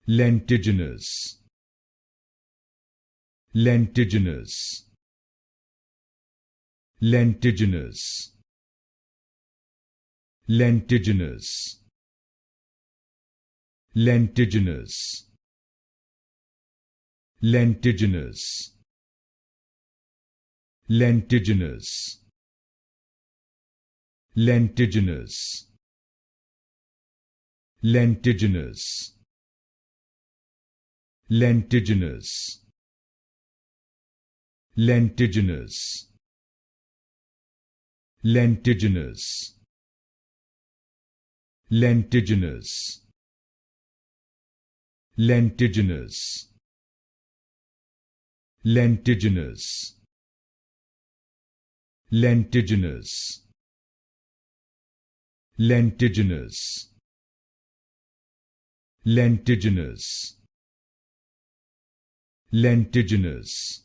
Lentiginous, lentiginous, lentiginous, lentiginous, lentiginous, lentiginous, lentiginous, lentiginous, lentiginous, lentiginous, lentiginous, lentiginous, lentiginous, lentiginous, lentiginous, lentiginous, lentiginous, lentiginous, lentiginous,